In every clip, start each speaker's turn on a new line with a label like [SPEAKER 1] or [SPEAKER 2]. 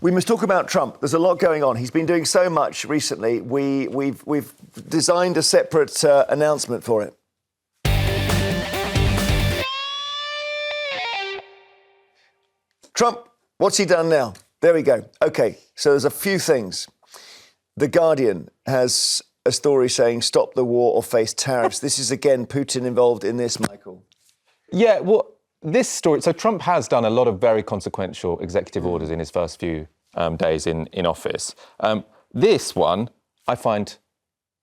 [SPEAKER 1] We must talk about Trump. There's a lot going on. He's been doing so much recently. We've designed a separate announcement for it. Trump, what's he done now? There we go. OK, so there's a few things. The Guardian has a story saying, stop the war or face tariffs. This is, again, Putin involved in this, Michael.
[SPEAKER 2] Yeah, well, this story... So Trump has done a lot of very consequential executive orders in his first few days in office. This one I find a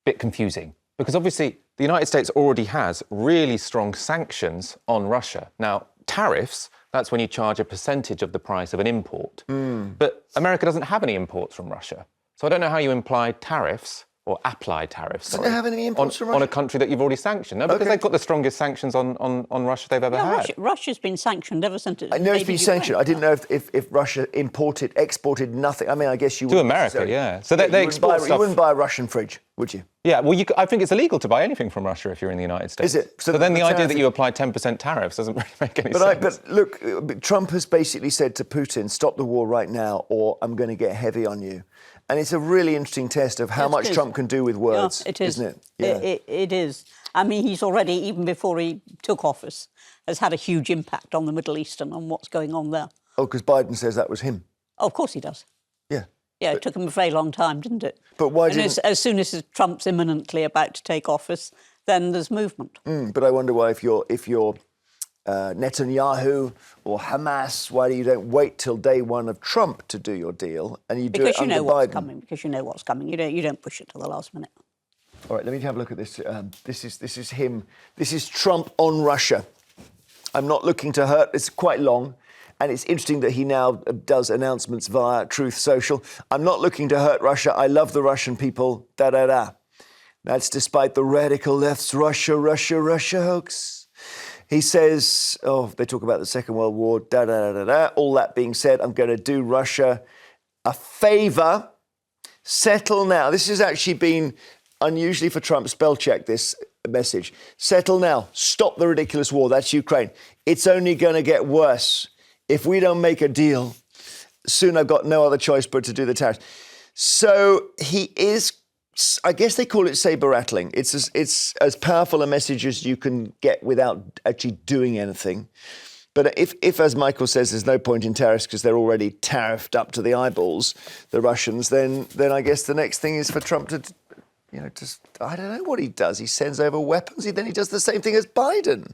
[SPEAKER 2] bit confusing because, obviously, the United States already has really strong sanctions on Russia. Now, tariffs... That's when you charge a percentage of the price of an import. But America doesn't have any imports from Russia. So I don't know how you apply tariffs
[SPEAKER 1] Doesn't it have any imports from Russia?
[SPEAKER 2] On a country that you've already sanctioned. No, because they've got the strongest sanctions on Russia they've ever had.
[SPEAKER 3] Russia's been sanctioned ever since it...
[SPEAKER 1] I know it's been sanctioned. I didn't know if Russia exported nothing. I mean, I guess you would...
[SPEAKER 2] To America, yeah. So they export stuff...
[SPEAKER 1] You wouldn't buy a Russian fridge, would you?
[SPEAKER 2] Yeah, well, I think it's illegal to buy anything from Russia if you're in the United States.
[SPEAKER 1] Is it?
[SPEAKER 2] So then the idea that you apply 10% tariffs doesn't really make any sense.
[SPEAKER 1] But look, Trump has basically said to Putin, stop the war right now or I'm going to get heavy on you. And it's a really interesting test of how much Trump can do with words, isn't it?
[SPEAKER 3] Yeah. It is. I mean, he's already, even before he took office, has had a huge impact on the Middle East and on what's going on there.
[SPEAKER 1] Oh, because Biden says that was him.
[SPEAKER 3] Oh, of course he does.
[SPEAKER 1] Yeah.
[SPEAKER 3] Yeah, it took him a very long time, didn't it?
[SPEAKER 1] But why didn't...
[SPEAKER 3] As soon as Trump's imminently about to take office, then there's movement.
[SPEAKER 1] But I wonder why, if you're Netanyahu or Hamas, why you don't wait till day one of Trump to do your deal and you do it under Biden?
[SPEAKER 3] Because you know what's coming. You don't push it till the last minute.
[SPEAKER 1] All right, let me have a look at this. This is him. This is Trump on Russia. I'm not looking to hurt. It's quite long. And it's interesting that he now does announcements via Truth Social. I'm not looking to hurt Russia. I love the Russian people. Da-da-da. That's despite the radical left's Russia hoax. He says, they talk about the Second World War, da-da-da-da-da. All that being said, I'm going to do Russia a favour. Settle now. This has actually been unusually for Trump. Spell check this message. Settle now. Stop the ridiculous war. That's Ukraine. It's only going to get worse. If we don't make a deal, soon I've got no other choice but to do the tariffs. So he is, I guess they call it saber-rattling. It's as powerful a message as you can get without actually doing anything. But if, as Michael says, there's no point in tariffs because they're already tariffed up to the eyeballs, the Russians, then I guess the next thing is for Trump to, I don't know what he does. He sends over weapons. Then he does the same thing as Biden.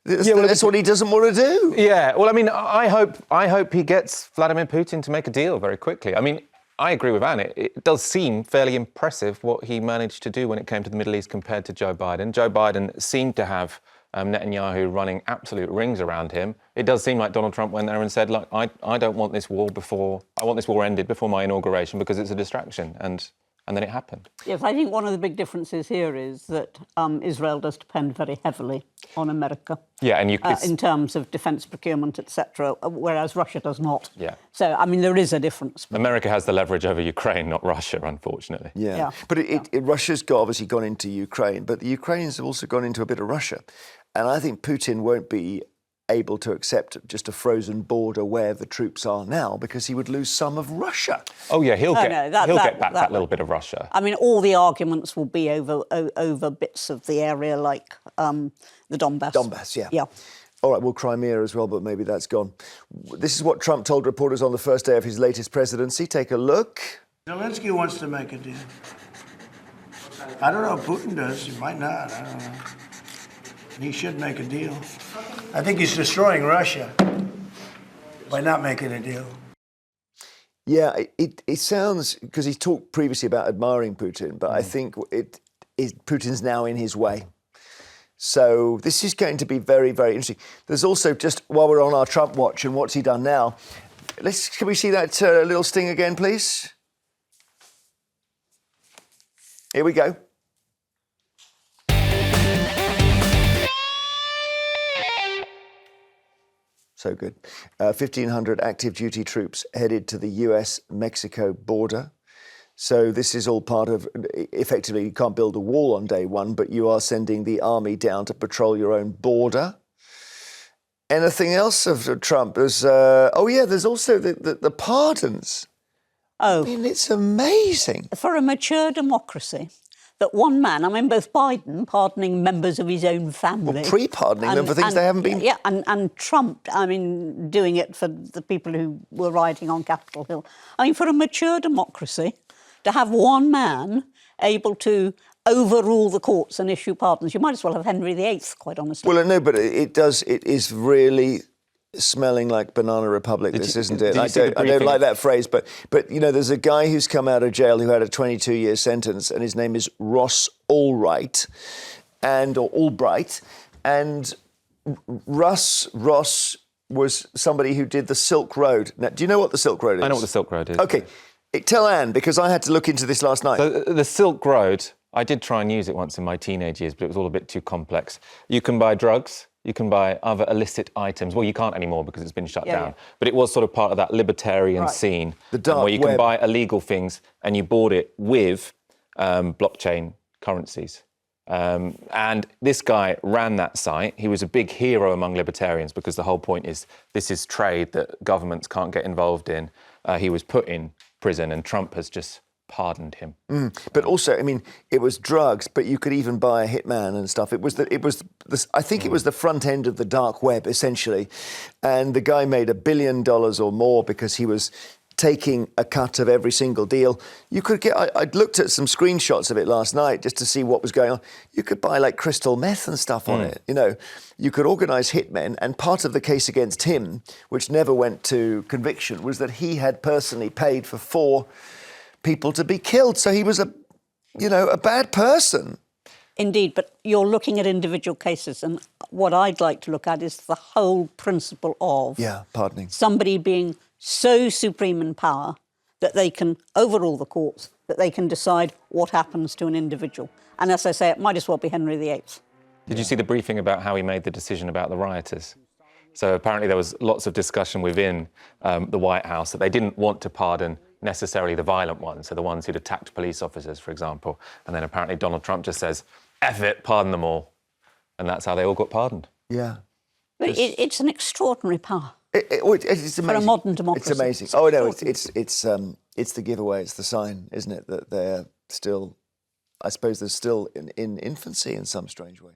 [SPEAKER 1] That's what he doesn't want to do.
[SPEAKER 2] Yeah, well, I mean, I hope he gets Vladimir Putin to make a deal very quickly. I mean, I agree with Anne. It does seem fairly impressive what he managed to do when it came to the Middle East compared to Joe Biden. Joe Biden seemed to have Netanyahu running absolute rings around him. It does seem like Donald Trump went there and said, look, I don't want this war I want this war ended before my inauguration because it's a distraction. And then it happened.
[SPEAKER 3] Yes, I think one of the big differences here is that Israel does depend very heavily on America.
[SPEAKER 2] Yeah, and
[SPEAKER 3] in terms of defence procurement, etc., whereas Russia does not.
[SPEAKER 2] Yeah.
[SPEAKER 3] So, I mean, there is a difference.
[SPEAKER 2] America has the leverage over Ukraine, not Russia, unfortunately.
[SPEAKER 1] Yeah. But Russia's obviously gone into Ukraine, but the Ukrainians have also gone into a bit of Russia. And I think Putin won't be able to accept just a frozen border where the troops are now because he would lose some of Russia.
[SPEAKER 2] Oh, yeah, he'll get back that little bit of Russia.
[SPEAKER 3] I mean, all the arguments will be over bits of the area like the Donbass.
[SPEAKER 1] Donbass, yeah.
[SPEAKER 3] Yeah.
[SPEAKER 1] All right, well, Crimea as well, but maybe that's gone. This is what Trump told reporters on the first day of his latest presidency. Take a look.
[SPEAKER 4] Zelensky wants to make a deal. I don't know if Putin does. He might not. I don't know. He should make a deal. I think he's destroying Russia by not making a deal.
[SPEAKER 1] Yeah, it sounds, because he talked previously about admiring Putin, but I think Putin's now in his way. So this is going to be very, very interesting. There's also, just while we're on our Trump watch and what's he done now, can we see that little sting again, please? Here we go. So good. 1,500 active duty troops headed to the US-Mexico border. So this is all part of, effectively, you can't build a wall on day one, but you are sending the army down to patrol your own border. Anything else of Trump? There's, there's also the pardons.
[SPEAKER 3] Oh,
[SPEAKER 1] I mean, it's amazing.
[SPEAKER 3] for a mature democracy, that one man, I mean, both Biden pardoning members of his own family.
[SPEAKER 1] Well, pre-pardoning them for things they haven't been...
[SPEAKER 3] Yeah, and Trump, I mean, doing it for the people who were rioting on Capitol Hill. I mean, for a mature democracy, to have one man able to overrule the courts and issue pardons, you might as well have Henry VIII, quite honestly.
[SPEAKER 1] Well, no, but it is really smelling like Banana Republic, isn't it? I don't like that phrase, but you know, there's a guy who's come out of jail who had a 22-year sentence, and his name is Ross Albright, or Albright, and Ross was somebody who did the Silk Road. Now, do you know what the Silk Road is?
[SPEAKER 2] I know what the Silk Road is.
[SPEAKER 1] Okay, tell Anne, because I had to look into this last night.
[SPEAKER 2] So the Silk Road, I did try and use it once in my teenage years, but it was all a bit too complex. You can buy drugs, you can buy other illicit items. Well, you can't anymore because it's been shut down.
[SPEAKER 3] Yeah.
[SPEAKER 2] But it was sort of part of that libertarian scene.
[SPEAKER 1] The dark
[SPEAKER 2] where you
[SPEAKER 1] web.
[SPEAKER 2] can buy illegal things and you bought it with blockchain currencies. And this guy ran that site. He was a big hero among libertarians because the whole point is this is trade that governments can't get involved in. He was put in prison and Trump has just pardoned him.
[SPEAKER 1] But also, I mean, it was drugs, but you could even buy a hitman and stuff. I think it was the front end of the dark web, essentially. And the guy made $1 billion or more because he was taking a cut of every single deal. You could get, I'd looked at some screenshots of it last night just to see what was going on. You could buy like crystal meth and stuff on it. You know, you could organise hitmen, and part of the case against him, which never went to conviction, was that he had personally paid for 4 people to be killed. So he was a bad person.
[SPEAKER 3] Indeed, but you're looking at individual cases, and what I'd like to look at is the whole principle of
[SPEAKER 1] pardoning.
[SPEAKER 3] Somebody being so supreme in power that they can overrule the courts, that they can decide what happens to an individual. And as I say, it might as well be Henry VIII.
[SPEAKER 2] Did you see the briefing about how he made the decision about the rioters? So apparently there was lots of discussion within the White House that they didn't want to pardon necessarily the violent ones, so the ones who'd attacked police officers, for example. And then apparently Donald Trump just says, F it, pardon them all. And that's how they all got pardoned.
[SPEAKER 1] Yeah.
[SPEAKER 3] But it's an extraordinary power.
[SPEAKER 1] It's amazing.
[SPEAKER 3] For a modern democracy.
[SPEAKER 1] It's amazing. Oh, no, it's the giveaway, it's the sign, isn't it, that they're still, I suppose they're still in infancy in some strange way.